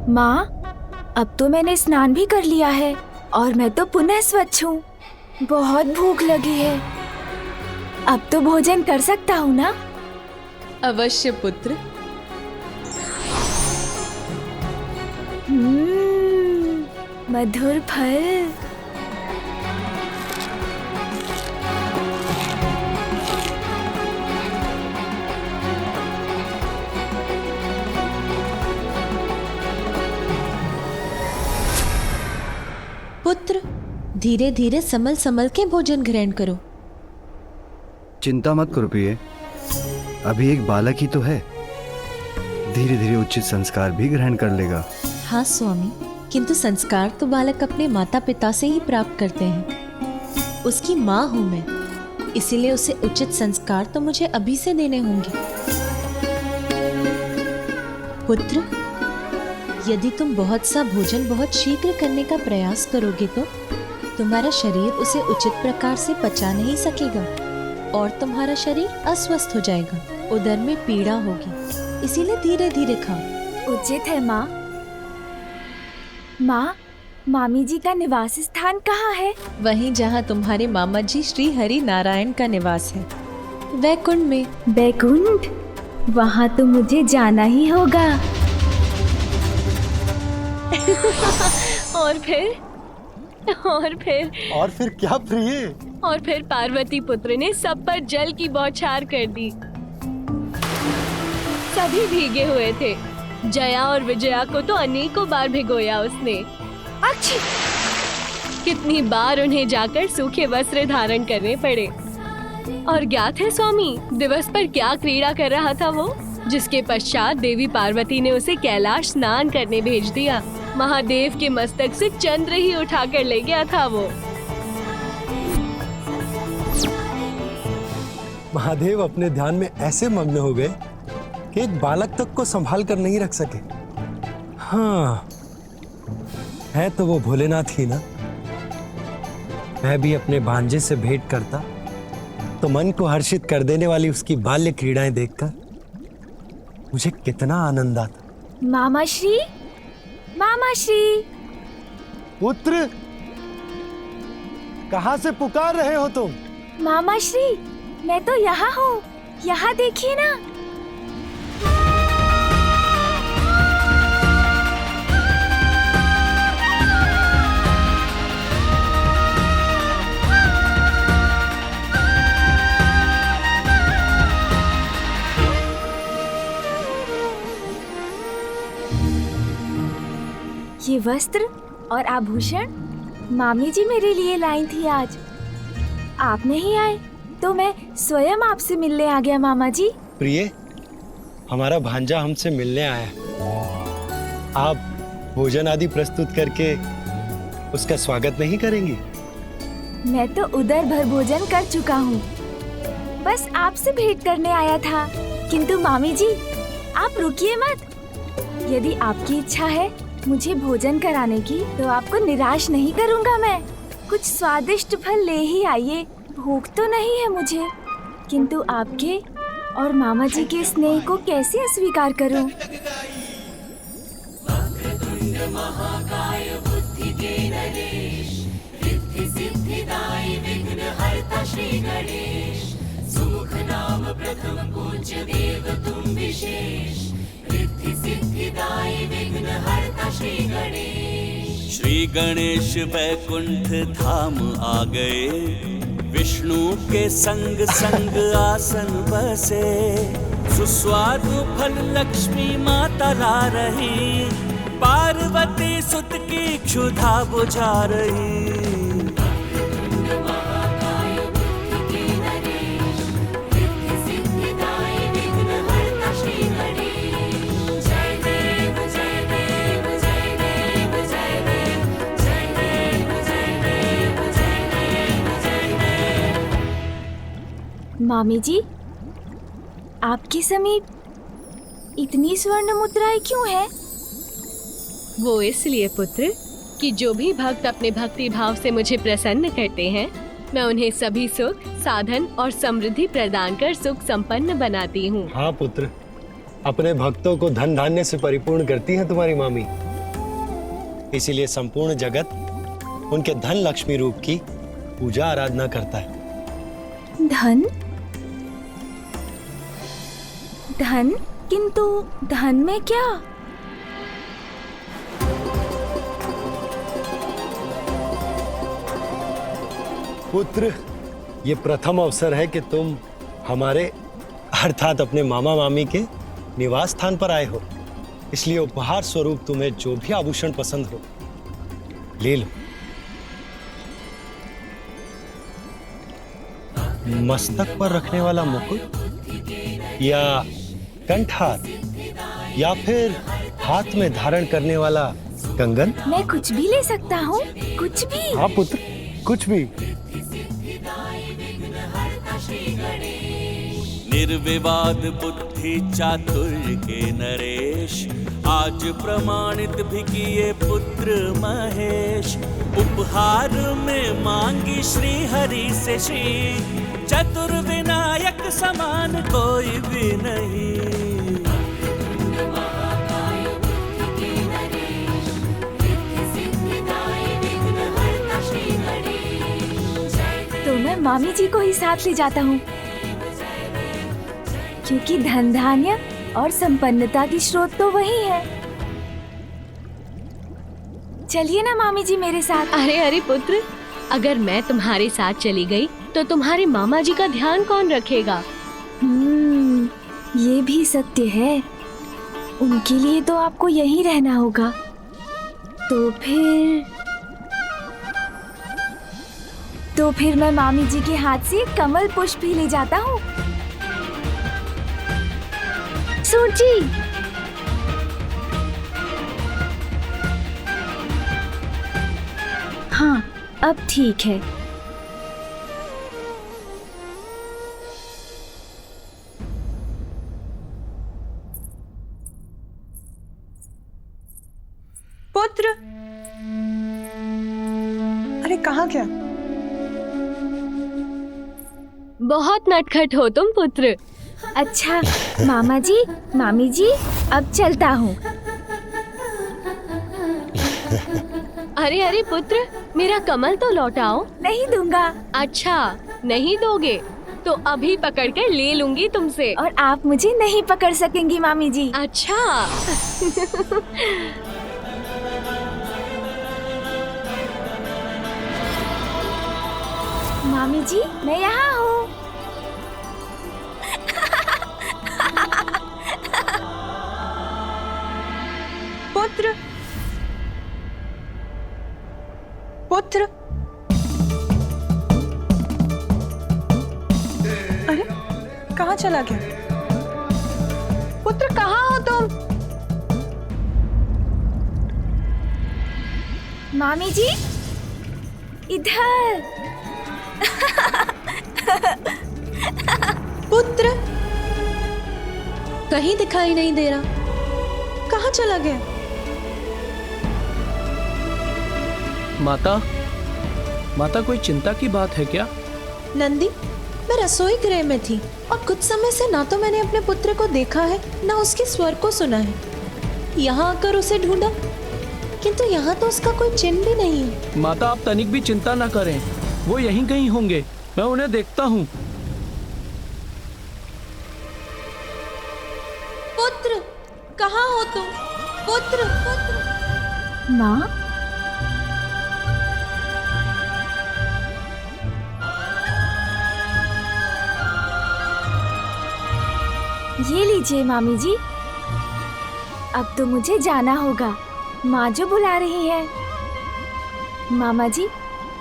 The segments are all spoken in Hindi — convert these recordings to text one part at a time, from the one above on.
माँ, अब तो मैंने स्नान भी कर लिया है और मैं तो पुनः स्वच्छ हूँ। बहुत भूख लगी है। अब तो भोजन कर सकता हूँ ना? अवश्य पुत्र। मधुर फल। पुत्र, धीरे धीरे संभल संभल के भोजन ग्रहण करो। चिंता मत करो प्रिय, अभी एक बालक ही तो है, धीरे धीरे उचित संस्कार भी ग्रहण कर लेगा। हाँ स्वामी, किंतु संस्कार तो बालक अपने माता पिता से ही प्राप्त करते हैं। उसकी माँ हूँ मैं, इसीलिए उसे उचित संस्कार तो मुझे अभी से देने होंगे। पुत्र, यदि तुम बहुत सा भोजन बहुत शीघ्र करने का प्रयास करोगे तो तुम्हारा शरीर उसे उचित प्रकार से पचा नहीं सकेगा और तुम्हारा शरीर अस्वस्थ हो जाएगा, उदर में पीड़ा होगी। इसीलिए धीरे धीरे खाओ। उचित है माँ। माँ, मामी जी का निवास स्थान कहाँ है? वहीं जहाँ तुम्हारे मामा जी श्री हरि नारायण का निवास है, वैकुंठ में। वैकुंठ? वहाँ तो मुझे जाना ही होगा। और फिर क्या प्रिय? और फिर पार्वती पुत्र ने सब पर जल की बौछार कर दी। सभी भीगे हुए थे। जया और विजया को तो अनेकों बार भिगोया उसने। अच्छी! कितनी बार उन्हें जाकर सूखे वस्त्र धारण करने पड़े। और ज्ञात है स्वामी, दिवस पर क्या क्रीड़ा कर रहा था वो, जिसके पश्चात देवी पार्वती ने उसे कैलाश स्नान करने भेज दिया। महादेव के मस्तक से चंद्र ही उठाकर ले गया था वो। महादेव अपने ध्यान में ऐसे मग्न हो गए कि एक बालक तक को संभाल कर नहीं रख सके। हाँ, है तो वो भोलेनाथ ही ना। मैं भी अपने भांजे से भेंट करता तो मन को हर्षित कर देने वाली उसकी बाल्य क्रीड़ाएं देखकर मुझे कितना आनंद आता। मामा श्री, मामा श्री। पुत्र, कहाँ से पुकार रहे हो तुम? मामा श्री, मैं तो यहाँ हूँ, यहाँ देखिए ना। ये वस्त्र और आभूषण मामी जी मेरे लिए लाई थी आज। आप नहीं आए तो मैं स्वयं आपसे मिलने आ गया मामा जी। प्रिय, हमारा भांजा हमसे मिलने आया। आप भोजन आदि प्रस्तुत करके उसका स्वागत नहीं करेंगी? मैं तो उदर भर भोजन कर चुका हूँ, बस आपसे भेंट करने आया था। किंतु मामी जी, आप रुकिए मत। यदि आपकी इच्छा है मुझे भोजन कराने की तो आपको निराश नहीं करूँगा मैं। कुछ स्वादिष्ट फल ले ही आइए। भूख तो नहीं है मुझे, किंतु आपके और मामा जी के स्नेह को कैसे अस्वीकार करूं? श्री गणेश वैकुंठ धाम आ गए, विष्णु के संग संग आसन बसे। सुस्वादु फल लक्ष्मी माता ला रही, पार्वती सुत की क्षुधा बुझा रही। मामी जी, आपके समीप इतनी स्वर्ण मुद्राएं क्यों है? वो इसलिए पुत्र कि जो भी भक्त अपने भक्ति भाव से मुझे प्रसन्न करते हैं, मैं उन्हें सभी सुख, साधन और समृद्धि प्रदान कर सुख संपन्न बनाती हूँ। हाँ पुत्र, अपने भक्तों को धन धान्य से परिपूर्ण करती है तुम्हारी मामी। इसीलिए संपूर्ण जगत उनके धन लक्ष्मी रूप की पूजा आराधना करता है। धन? धन? किंतु धन में क्या? पुत्र, ये प्रथम अवसर है कि तुम हमारे अर्थात अपने मामा मामी के निवास स्थान पर आए हो, इसलिए उपहार स्वरूप तुम्हें जो भी आभूषण पसंद हो ले लो। मस्तक पर रखने वाला मुकुट या कंठहार या फिर हाथ में धारण करने वाला कंगन? मैं कुछ भी ले सकता हूँ, कुछ भी। हाँ पुत्र, कुछ भी। निर्विवाद बुद्धि चातुर्य के नरेश, आज प्रमाणित भी किए पुत्र महेश। उपहार में मांगी श्री हरि से श्री, चतुर्विनायक समान कोई भी नहीं। तो मैं मामी जी को ही साथ ले जाता हूँ, क्योंकि धन धान्य और संपन्नता की स्रोत तो वही है। चलिए ना मामी जी मेरे साथ। अरे अरे पुत्र, अगर मैं तुम्हारे साथ चली गई तो तुम्हारे मामा जी का ध्यान कौन रखेगा? ये भी सत्य है। उनके लिए तो आपको यहीं रहना होगा। तो फिर मैं मामी जी के हाथ से कमल पुष्प भी ले जाता हूँ। सूची, हाँ अब ठीक है। पुत्र, अरे कहाँ गया? बहुत नटखट हो तुम पुत्र। अच्छा मामा जी, मामी जी, अब चलता हूँ। अरे अरे पुत्र, मेरा कमल तो लौटाओ। नहीं दूंगा। अच्छा नहीं दोगे तो अभी पकड़ कर ले लूंगी तुमसे। और आप मुझे नहीं पकड़ सकेंगी मामी जी। अच्छा मामी जी मैं यहाँ हूँ। पुत्र, पुत्र, अरे कहाँ चला गया? पुत्र कहाँ हो तुम? मामी जी इधर। पुत्र कहीं दिखाई नहीं दे रहा, कहाँ चला गया? माता कोई चिंता की बात है क्या? नंदी, मैं रसोई गृह में थी और कुछ समय से ना तो मैंने अपने पुत्र को देखा है ना उसके स्वर को सुना है। यहाँ आकर उसे ढूंढा, किंतु यहाँ तो उसका कोई चिन्ह भी नहीं है। माता आप तनिक भी चिंता ना करें, वो यहीं कहीं होंगे, मैं उन्हें देखता हूँ। पुत्र कहाँ हो तुम? पुत्र, माँ, ये लीजिए मामी जी। अब तो मुझे जाना होगा, माँ जो बुला रही है। मामा जी,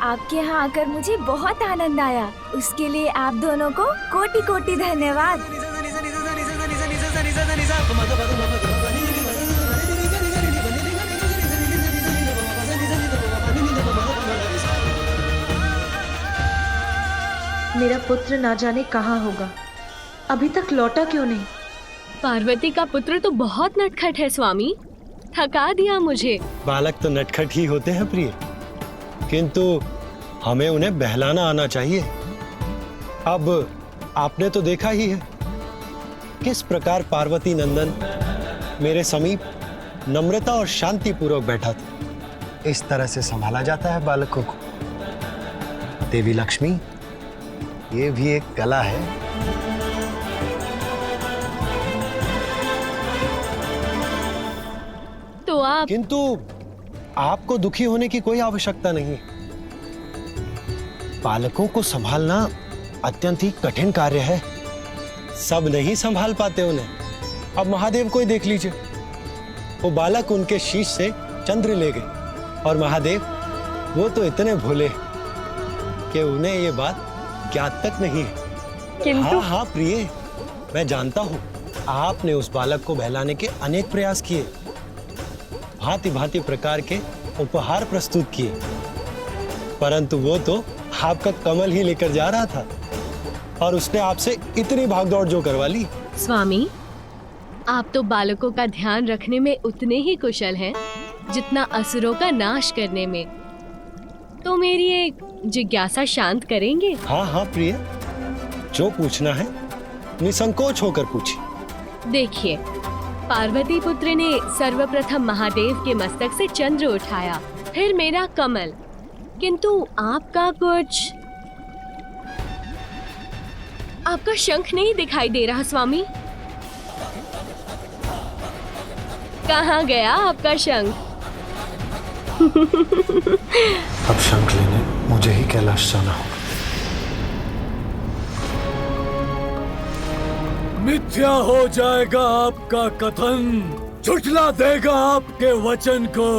आपके यहाँ आकर मुझे बहुत आनंद आया, उसके लिए आप दोनों को कोटि कोटि धन्यवाद। मेरा पुत्र ना जाने कहाँ होगा, अभी तक लौटा क्यों नहीं? पार्वती का पुत्र तो बहुत नटखट है स्वामी, थका दिया मुझे। बालक तो नटखट ही होते हैं प्रिय, किंतु हमें उन्हें बहलाना आना चाहिए। अब आपने तो देखा ही है किस प्रकार पार्वती नंदन मेरे समीप नम्रता और शांति पूर्वक बैठा था। इस तरह से संभाला जाता है बालकों को। देवी लक्ष्मी, ये भी एक कला है। तो आप किंतु आपको दुखी होने की कोई आवश्यकता नहीं। बालकों को संभालना अत्यंत ही कठिन कार्य है। सब नहीं संभाल पाते उन्हें। अब महादेव को ही देख लीजिए, वो बालक उनके शीश से चंद्र ले गए, और महादेव वो तो इतने भोले कि उन्हें ये बात ज्ञात तक नहीं है। किंतु हाँ प्रिय, मैं जानता हूँ आपने उस बालक को बहलाने के अनेक प्रयास किए, भांति भांति प्रकार के उपहार प्रस्तुत किए, परंतु वो तो आपका कमल ही लेकर जा रहा था, और उसने आपसे इतनी भागदौड़ जो करवा ली। स्वामी, आप तो बालकों का ध्यान रखने में उतने ही कुशल हैं जितना असुरों का नाश करने में। तो मेरी एक जिज्ञासा शांत करेंगे? हाँ प्रिय, जो पूछना है निसंकोच होकर पूछिए। देखिए, पार्वती पुत्र ने सर्वप्रथम महादेव के मस्तक से चंद्र उठाया, फिर मेरा कमल, किंतु आपका शंख नहीं दिखाई दे रहा स्वामी। कहाँ गया आपका शंख? अब शंख लेने मुझे ही कैलाश जाना होगा। मिथ्या हो जाएगा आपका कथन, झुठला देगा आपके वचन को।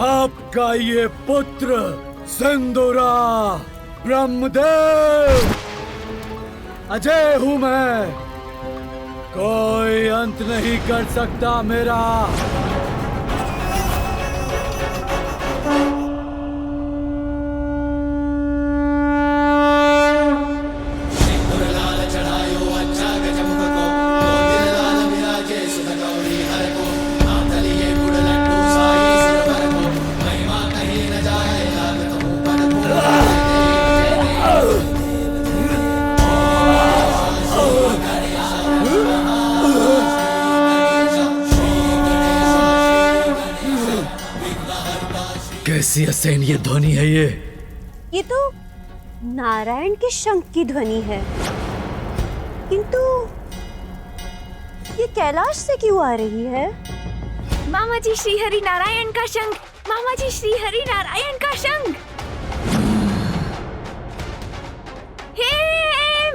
आपका ये पुत्र सिंदूरा ब्रह्मदेव, अजय हूं मैं, कोई अंत नहीं कर सकता मेरा। कैसी असहनीय ध्वनि है ये तो नारायण के शंख की ध्वनि है, किंतु ये कैलाश से क्यों आ रही है? मामा जी, श्री हरि नारायण का शंख। मामा जी, श्री हरि नारायण का शंख। हे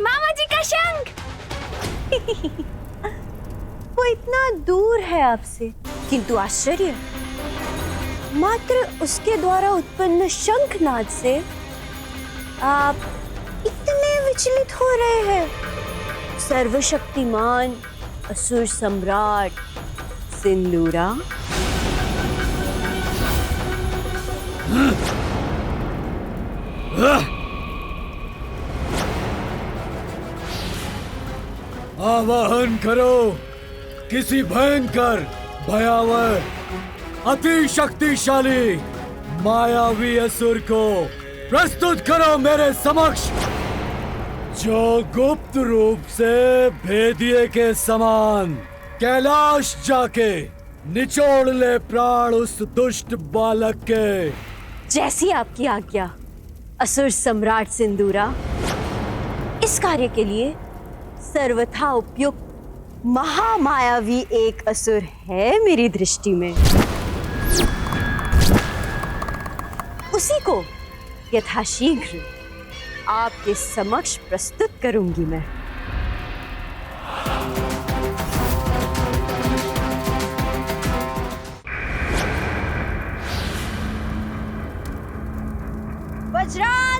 मामा जी का शंख। वो इतना दूर है आपसे, किंतु आश्चर्य, मात्र उसके द्वारा उत्पन्न शंखनाद से आप इतने विचलित हो रहे हैं। सर्वशक्तिमान असुर सम्राट सिंदूरा, आवाहन करो किसी भयंकर, भयावह, अति शक्तिशाली मायावी असुर को प्रस्तुत करो मेरे समक्ष, जो गुप्त रूप से भेदिए के समान कैलाश जाके निचोड़ ले प्राण उस दुष्ट बालक के। जैसी आपकी आज्ञा असुर सम्राट सिंदूरा। इस कार्य के लिए सर्वथा उपयुक्त महामायावी एक असुर है मेरी दृष्टि में। उसी को यथाशीघ्र आपके समक्ष प्रस्तुत करूंगी मैं। वज्रांतक!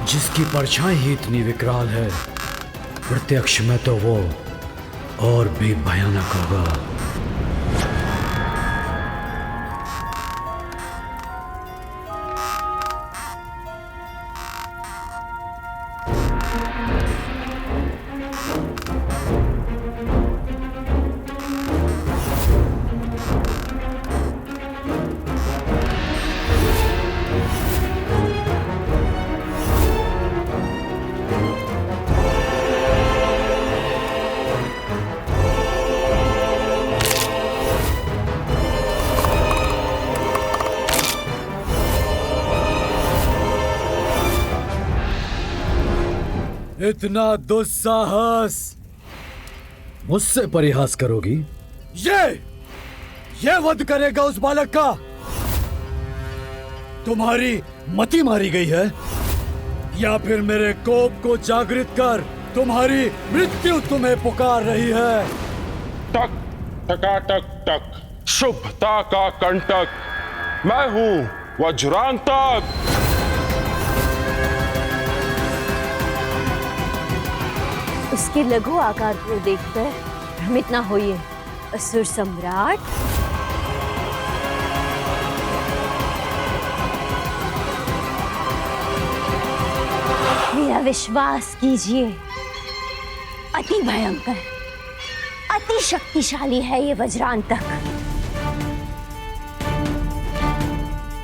जिसकी परछाई ही इतनी विकराल है, प्रत्यक्ष में तो वो और भी भयानक होगा। इतना दुस्साहस मुझसे परिहास करोगी? ये वध करेगा उस बालक का? तुम्हारी मति मारी गई है या फिर मेरे कोप को जागृत कर तुम्हारी मृत्यु तुम्हें पुकार रही है? टक टकाटक टक, शुभता का कंटक, मैं हूं वज्रांतक। उसके लघु आकार को देखकर भ्रमित ना होइए असुर सम्राट। मेरा विश्वास कीजिए, अति भयंकर, अति शक्तिशाली है ये वज्रांतक।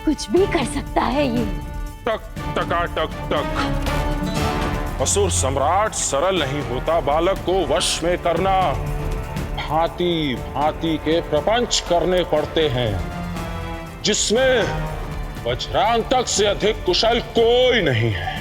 कुछ भी कर सकता है ये। टक टकाटक टक, असुर सम्राट सरल नहीं होता बालक को वश में करना। भांति भांति के प्रपंच करने पड़ते हैं जिसमें वज्रांतक से अधिक कुशल कोई नहीं है।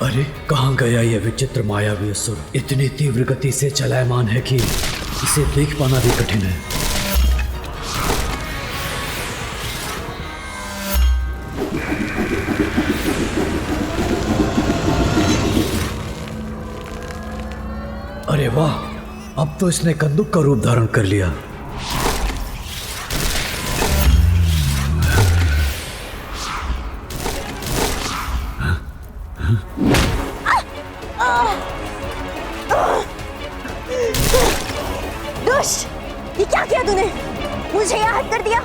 अरे कहाँ गया ये विचित्र मायावी असुर? इतनी तीव्र गति से चलायमान है कि इसे देख पाना भी कठिन है। अरे वाह, अब तो इसने कंदुक का रूप धारण कर लिया। दुष्ट, ये क्या किया तूने? मुझे यहाँ हट कर दिया।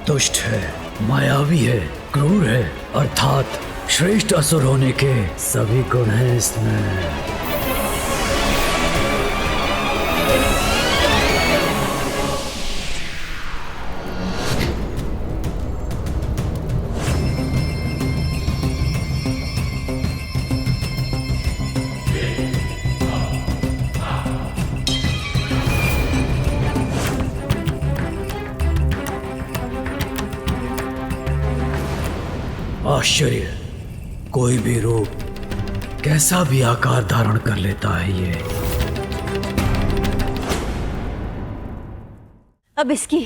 दुष्ट है, मायावी है, क्रूर है, अर्थात श्रेष्ठ असुर होने के सभी गुण हैं इसमें। आश्चर्य, कोई भी रूप, कैसा भी आकार धारण कर लेता है ये। अब इसकी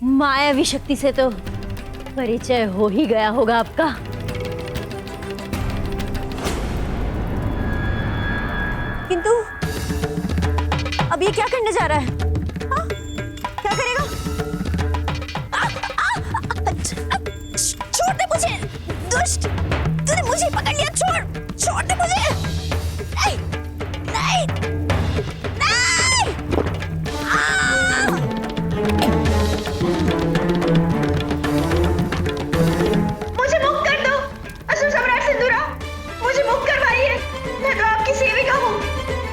मायावी शक्ति से तो परिचय हो ही गया होगा आपका। किंतु अब ये क्या करने जा रहा है? हाँ? क्या करेगा? छोड़ दे मुझे, दुष्ट! तूने मुझे पकड़ लिया, छोड़ दे मुझे! नहीं, नहीं, नहीं! मुझे मुक्त कर दो, असुर सम्राट सिंदूरा, मुझे मुक्त करवाइए। मैं तो आपकी सेविका हूँ।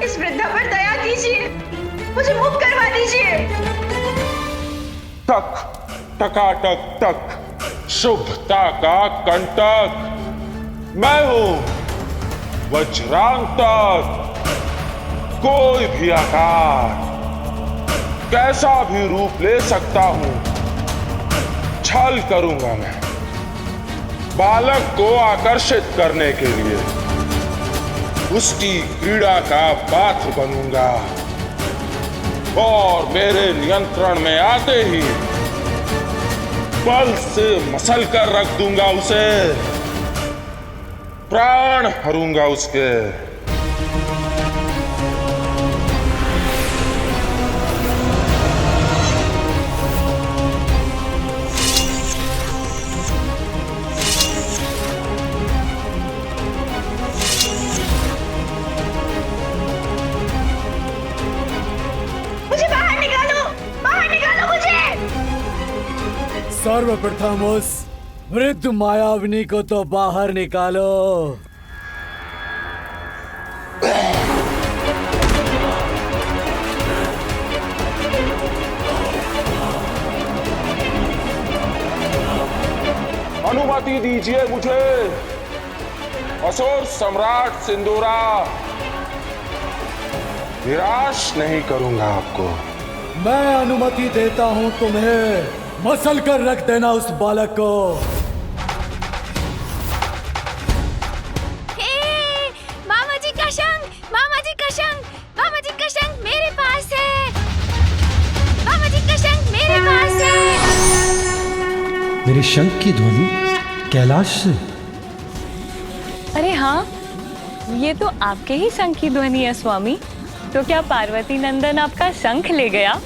इस वृद्धा पर दया कीजिए, मुझे मुक्त करवा दीजिए। टक टकाटक टक, शुभता का कंटक, मैं हूं वज्रांतक। कोई भी आकार, कैसा भी रूप ले सकता हूं। छल करूंगा मैं बालक को आकर्षित करने के लिए, उसकी क्रीड़ा का पात्र बनूंगा और मेरे नियंत्रण में आते ही बल से मसल कर रख दूंगा उसे, प्राण हरूंगा उसके। मुझे बाहर निकालो मुझे। सर्वप्रथम उस वृद्ध मायाविनी को तो बाहर निकालो। अनुमति अनुमति दीजिए मुझे। असुर सम्राट सिंदूरा, निराश नहीं करूंगा आपको। मैं अनुमति देता हूं तुम्हें। मसल कर रख देना उस बालक को। मामा जी का शंख, मामा जी का शंख, मामा जी का शंख मेरे पास है। मामा जी का शंख मेरे पास है। मेरे शंख की ध्वनि कैलाश से। अरे हाँ, ये तो आपके ही शंख की ध्वनि है स्वामी। तो क्या पार्वती नंदन आपका शंख ले गया?